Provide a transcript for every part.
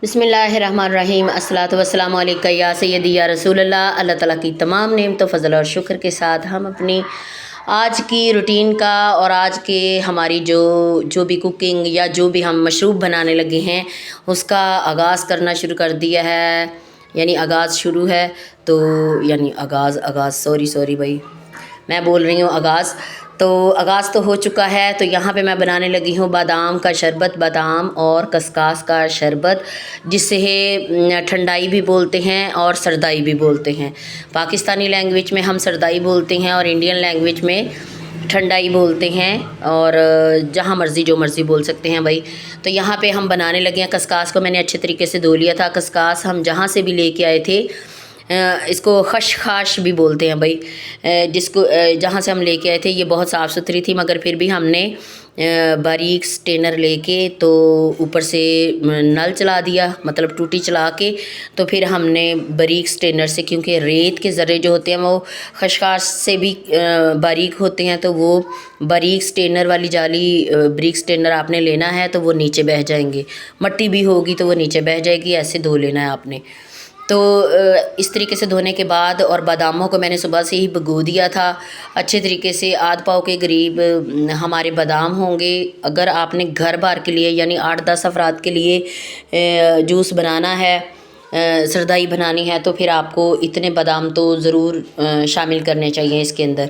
بسم اللہ الرحمن الرحیم۔ الصلاۃ والسلام علیکہ یا سیدی یا رسول اللہ۔ اللہ تعالیٰ کی تمام نعمت و فضل اور شکر کے ساتھ ہم اپنی آج کی روٹین کا اور آج کے ہماری جو بھی کوکنگ یا جو بھی ہم مشروب بنانے لگے ہیں اس کا آغاز کرنا شروع کر دیا ہے، یعنی آغاز شروع ہے تو یعنی آغاز سوری بھائی، میں بول رہی ہوں آغاز تو ہو چکا ہے۔ تو یہاں پہ میں بنانے لگی ہوں بادام کا شربت، بادام اور کسکاس کا شربت، جسے ٹھنڈائی بھی بولتے ہیں اور سردائی بھی بولتے ہیں۔ پاکستانی لینگویج میں ہم سردائی بولتے ہیں اور انڈین لینگویج میں ٹھنڈائی بولتے ہیں، اور جہاں مرضی جو مرضی بول سکتے ہیں بھائی۔ تو یہاں پہ ہم بنانے لگے ہیں کسکاس کو۔ میں نے اچھے طریقے سے دھو لیا تھا۔ کسکاس ہم جہاں سے بھی لے کے آئے تھے، اس کو خشخاش بھی بولتے ہیں بھائی، جہاں سے ہم لے کے آئے تھے یہ بہت صاف ستھری تھی، مگر پھر بھی ہم نے باریک سٹینر لے کے تو اوپر سے نل چلا دیا، مطلب ٹوٹی چلا کے، تو پھر ہم نے باریک سٹینر سے، کیونکہ ریت کے ذرے جو ہوتے ہیں وہ خشخاش سے بھی باریک ہوتے ہیں، تو وہ باریک سٹینر والی جالی باریک سٹینر آپ نے لینا ہے تو وہ نیچے بہہ جائیں گے، مٹی بھی ہوگی تو وہ نیچے بہہ جائے گی، ایسے دھو لینا ہے آپ نے۔ تو اس طریقے سے دھونے کے بعد، اور باداموں کو میں نے صبح سے ہی بھگو دیا تھا اچھے طریقے سے۔ آدھ پاؤ کے قریب ہمارے بادام ہوں گے۔ اگر آپ نے گھر بار کے لیے یعنی 8-10 افراد کے لیے جوس بنانا ہے، سردائی بنانی ہے، تو پھر آپ کو اتنے بادام تو ضرور شامل کرنے چاہیے اس کے اندر۔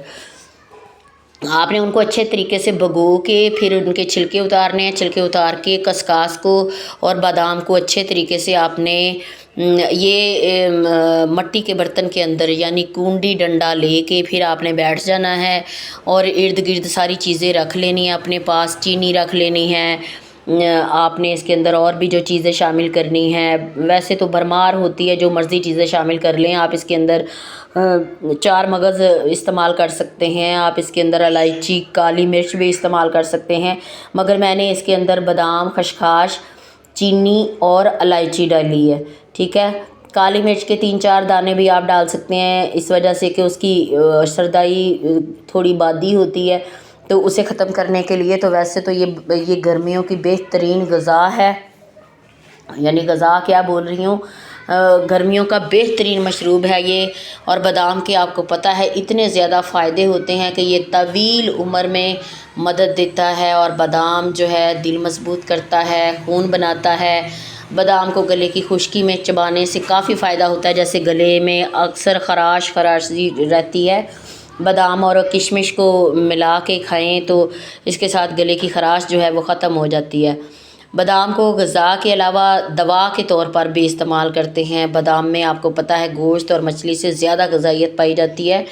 آپ نے ان کو اچھے طریقے سے بھگو کے پھر ان کے چھلکے اتارنے ہیں۔ چھلکے اتار کے کسکاس کو اور بادام کو اچھے طریقے سے آپ نے یہ مٹی کے برتن کے اندر یعنی کنڈی ڈنڈا لے کے پھر آپ نے بیٹھ جانا ہے، اور ارد گرد ساری چیزیں رکھ لینی ہیں اپنے پاس۔ چینی رکھ لینی ہے آپ نے، اس کے اندر اور بھی جو چیزیں شامل کرنی ہیں، ویسے تو بھرمار ہوتی ہے، جو مرضی چیزیں شامل کر لیں آپ۔ اس کے اندر 4 مغز استعمال کر سکتے ہیں آپ، اس کے اندر الائچی، کالی مرچ بھی استعمال کر سکتے ہیں، مگر میں نے اس کے اندر بادام، خشخاش، چینی اور الائچی ڈالی ہے، ٹھیک ہے۔ کالی مرچ کے 3-4 دانے بھی آپ ڈال سکتے ہیں، اس وجہ سے کہ اس کی سردائی تھوڑی بادی ہوتی ہے تو اسے ختم کرنے کے لیے۔ تو ویسے تو یہ گرمیوں کی بہترین غذا ہے، یعنی غذا کیا بول رہی ہوں، گرمیوں کا بہترین مشروب ہے یہ۔ اور بادام کے آپ کو پتہ ہے اتنے زیادہ فائدے ہوتے ہیں کہ یہ طویل عمر میں مدد دیتا ہے، اور بادام جو ہے دل مضبوط کرتا ہے، خون بناتا ہے۔ بادام کو گلے کی خشکی میں چبانے سے کافی فائدہ ہوتا ہے، جیسے گلے میں اکثر خراش رہتی ہے، بادام اور کشمش کو ملا کے کھائیں تو اس کے ساتھ گلے کی خراش جو ہے وہ ختم ہو جاتی ہے۔ بادام کو غذا کے علاوہ دوا کے طور پر بھی استعمال کرتے ہیں۔ بادام میں آپ کو پتہ ہے گوشت اور مچھلی سے زیادہ غذائیت پائی جاتی ہے،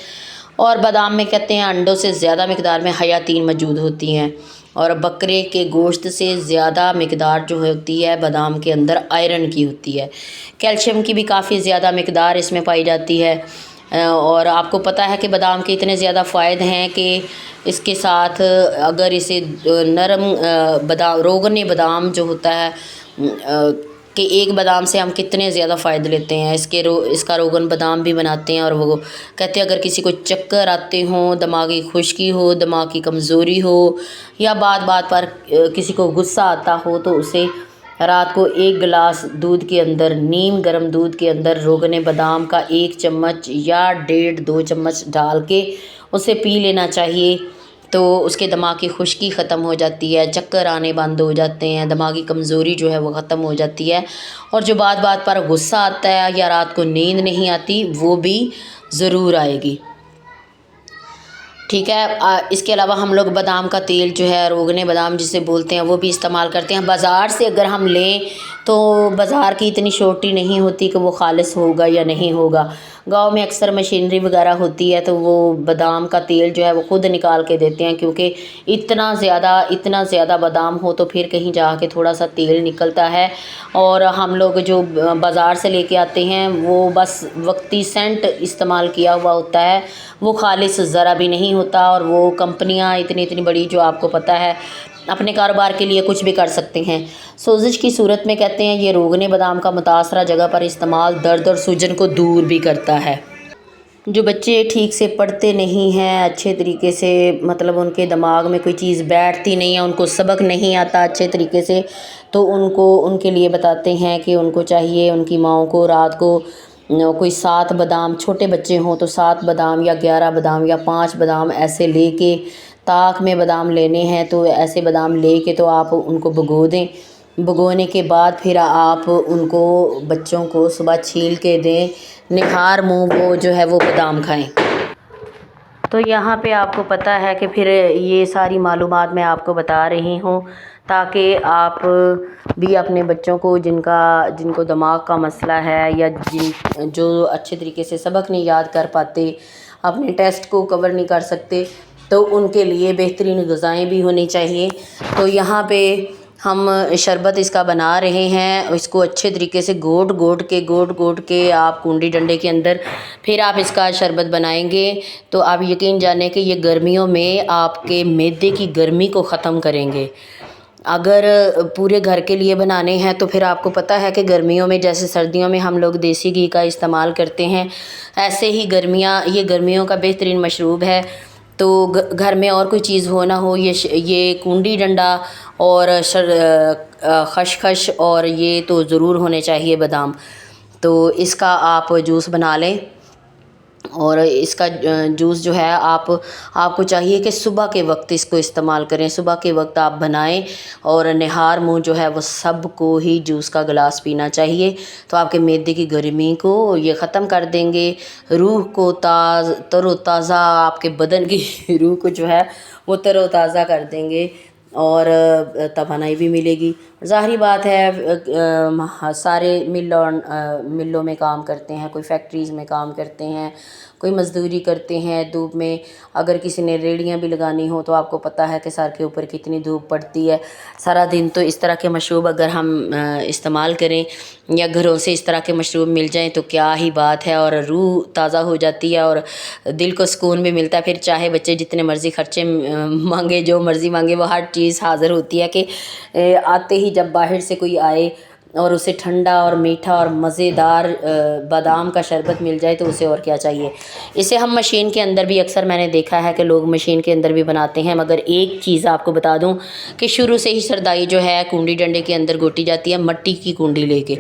اور بادام میں کہتے ہیں انڈوں سے زیادہ مقدار میں حیاتین موجود ہوتی ہیں، اور بکرے کے گوشت سے زیادہ مقدار جو ہوتی ہے بادام کے اندر آئرن کی ہوتی ہے۔ کیلشیم کی بھی کافی زیادہ مقدار اس میں پائی جاتی ہے، اور آپ کو پتہ ہے کہ بادام کے اتنے زیادہ فوائد ہیں کہ اس کے ساتھ اگر اسے نرم روغن بادام جو ہوتا ہے کہ ایک بادام سے ہم کتنے زیادہ فائدے لیتے ہیں، اس کا روغن بادام بھی بناتے ہیں، اور وہ کہتے ہیں اگر کسی کو چکر آتے ہوں، دماغی خشکی ہو، دماغ کی کمزوری ہو، یا بات پر کسی کو غصہ آتا ہو، تو اسے رات کو 1 گلاس دودھ کے اندر، نیم گرم دودھ کے اندر روغن بادام کا 1 چمچ یا 1.5-2 چمچ ڈال کے اسے پی لینا چاہیے، تو اس کے دماغ کی خشکی ختم ہو جاتی ہے، چکر آنے بند ہو جاتے ہیں، دماغی کمزوری جو ہے وہ ختم ہو جاتی ہے، اور جو بات پر غصہ آتا ہے یا رات کو نیند نہیں آتی وہ بھی ضرور آئے گی، ٹھیک ہے۔ اس کے علاوہ ہم لوگ بادام کا تیل جو ہے، روغن بادام جسے بولتے ہیں، وہ بھی استعمال کرتے ہیں۔ بازار سے اگر ہم لیں تو بازار کی اتنی شورٹی نہیں ہوتی کہ وہ خالص ہوگا یا نہیں ہوگا۔ گاؤں میں اکثر مشینری وغیرہ ہوتی ہے تو وہ بادام کا تیل جو ہے وہ خود نکال کے دیتے ہیں، کیونکہ اتنا زیادہ بادام ہو تو پھر کہیں جا کے تھوڑا سا تیل نکلتا ہے، اور ہم لوگ جو بازار سے لے کے آتے ہیں وہ بس وقتی سینٹ استعمال کیا ہوا ہوتا ہے، وہ خالص ذرا بھی نہیں ہوتا، اور وہ کمپنیاں اتنی بڑی جو آپ کو پتہ ہے اپنے کاروبار کے لیے کچھ بھی کر سکتے ہیں۔ سوزش کی صورت میں کہتے ہیں یہ روغن بادام کا متاثرہ جگہ پر استعمال درد اور سوجن کو دور بھی کرتا ہے۔ جو بچے ٹھیک سے پڑھتے نہیں ہیں اچھے طریقے سے، مطلب ان کے دماغ میں کوئی چیز بیٹھتی نہیں ہے، ان کو سبق نہیں آتا اچھے طریقے سے، تو ان کے لیے بتاتے ہیں کہ ان کو چاہیے ان کی ماؤں کو رات کو کوئی 7 بادام، چھوٹے بچے ہوں تو 7 بادام یا 11 بادام یا 5 بادام ایسے لے کے، طاق میں بادام لینے ہیں تو ایسے بادام لے کے تو آپ ان کو بھگو دیں۔ بھگونے کے بعد پھر آپ ان کو بچوں کو صبح چھیل کے دیں، نہار منہ وہ جو ہے وہ بادام کھائیں۔ تو یہاں پہ آپ کو پتہ ہے کہ پھر یہ ساری معلومات میں آپ کو بتا رہی ہوں تاکہ آپ بھی اپنے بچوں کو جن کو دماغ کا مسئلہ ہے یا جو اچھے طریقے سے سبق نہیں یاد کر پاتے، اپنے ٹیسٹ کو کور نہیں کر سکتے، تو ان کے لیے بہترین غذائیں بھی ہونی چاہیے۔ تو یہاں پہ ہم شربت اس کا بنا رہے ہیں، اس کو اچھے طریقے سے گوٹ کے آپ کنڈی ڈنڈے کے اندر پھر آپ اس کا شربت بنائیں گے تو آپ یقین جانیں کہ یہ گرمیوں میں آپ کے معدے کی گرمی کو ختم کریں گے۔ اگر پورے گھر کے لیے بنانے ہیں تو پھر آپ کو پتہ ہے کہ گرمیوں میں جیسے سردیوں میں ہم لوگ دیسی گھی کا استعمال کرتے ہیں، ایسے ہی یہ گرمیوں کا بہترین مشروب ہے۔ تو گھر میں اور کوئی چیز ہو نہ ہو، یہ کنڈی ڈنڈا اور خشخش اور یہ تو ضرور ہونے چاہیے بادام، تو اس کا آپ جوس بنا لیں۔ اور اس کا جوس جو ہے آپ کو چاہیے کہ صبح کے وقت اس کو استعمال کریں، صبح کے وقت آپ بنائیں اور نہار منہ جو ہے وہ سب کو ہی جوس کا گلاس پینا چاہیے، تو آپ کے معدے کی گرمی کو یہ ختم کر دیں گے، روح کو تر و تازہ، آپ کے بدن کی روح کو جو ہے وہ تر و تازہ کر دیں گے اور توانائی بھی ملے گی۔ ظاہری بات ہے سارے ملوں میں کام کرتے ہیں، کوئی فیکٹریز میں کام کرتے ہیں، کوئی مزدوری کرتے ہیں دھوپ میں، اگر کسی نے ریڑیاں بھی لگانی ہو تو آپ کو پتہ ہے کہ سر کے اوپر کتنی دھوپ پڑتی ہے سارا دن، تو اس طرح کے مشروب اگر ہم استعمال کریں یا گھروں سے اس طرح کے مشروب مل جائیں تو کیا ہی بات ہے، اور روح تازہ ہو جاتی ہے اور دل کو سکون بھی ملتا ہے۔ پھر چاہے بچے جتنے مرضی خرچے مانگے، جو مرضی مانگے، وہ ہر چیز حاضر ہوتی ہے کہ آتے ہی جب باہر سے کوئی آئے اور اسے ٹھنڈا اور میٹھا اور مزیدار بادام کا شربت مل جائے تو اسے اور کیا چاہیے۔ اسے ہم مشین کے اندر بھی اکثر میں نے دیکھا ہے کہ لوگ مشین کے اندر بھی بناتے ہیں، مگر ایک چیز آپ کو بتا دوں کہ شروع سے ہی سردائی جو ہے کنڈی ڈنڈے کے اندر گوٹی جاتی ہے، مٹی کی کنڈی لے کے،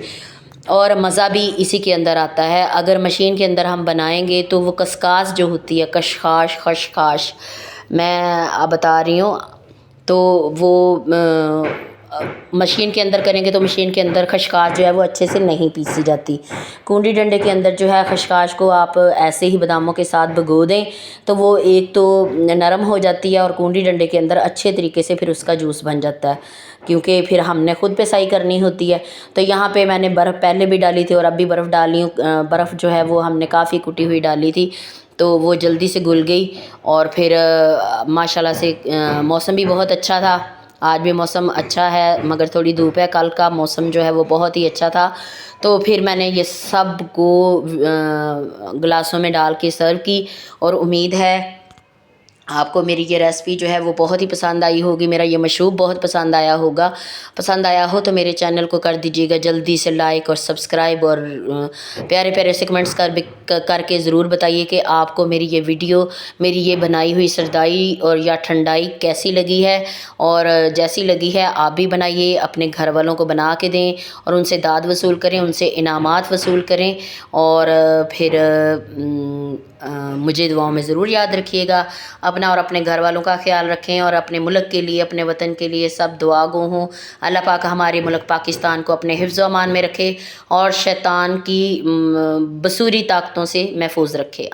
اور مزہ بھی اسی کے اندر آتا ہے۔ اگر مشین کے اندر ہم بنائیں گے تو وہ کسکاس جو ہوتی ہے، خشخاش میں بتا رہی ہوں، تو وہ مشین کے اندر کریں گے تو مشین کے اندر خشخاش جو ہے وہ اچھے سے نہیں پیسی جاتی۔ کنڈی ڈنڈے کے اندر جو ہے خشخاش کو آپ ایسے ہی باداموں کے ساتھ بھگو دیں تو وہ ایک تو نرم ہو جاتی ہے اور کنڈی ڈنڈے کے اندر اچھے طریقے سے پھر اس کا جوس بن جاتا ہے، کیونکہ پھر ہم نے خود پسائی کرنی ہوتی ہے۔ تو یہاں پہ میں نے برف پہلے بھی ڈالی تھی اور اب بھی برف ڈالی ہوں، برف جو ہے وہ ہم نے کافی کٹی ہوئی ڈالی تھی تو وہ جلدی سے گل گئی، اور پھر ماشاءاللہ سے موسم بھی بہت اچھا تھا۔ آج بھی موسم اچھا ہے مگر تھوڑی دھوپ ہے، کل کا موسم جو ہے وہ بہت ہی اچھا تھا۔ تو پھر میں نے یہ سب کو گلاسوں میں ڈال کے سرو کی، اور امید ہے آپ کو میری یہ ریسپی جو ہے وہ بہت ہی پسند آئی ہوگی، میرا یہ مشروب بہت پسند آیا ہوگا۔ پسند آیا ہو تو میرے چینل کو کر دیجیے گا جلدی سے لائک اور سبسکرائب، اور پیارے پیارے سے کمنٹس کر کے ضرور بتائیے کہ آپ کو میری یہ ویڈیو، میری یہ بنائی ہوئی سردائی اور یا ٹھنڈائی کیسی لگی ہے، اور جیسی لگی ہے آپ بھی بنائیے، اپنے گھر والوں کو بنا کے دیں اور ان سے داد وصول کریں، ان سے انعامات وصول کریں، اور پھر مجھے دعاؤں میں ضرور یاد رکھیے گا۔ اپنا اور اپنے گھر والوں کا خیال رکھیں، اور اپنے ملک کے لیے، اپنے وطن کے لیے سب دعا گو ہوں۔ اللہ پاک ہمارے ملک پاکستان کو اپنے حفظ و امان میں رکھے اور شیطان کی بصوری طاقتوں سے محفوظ رکھے۔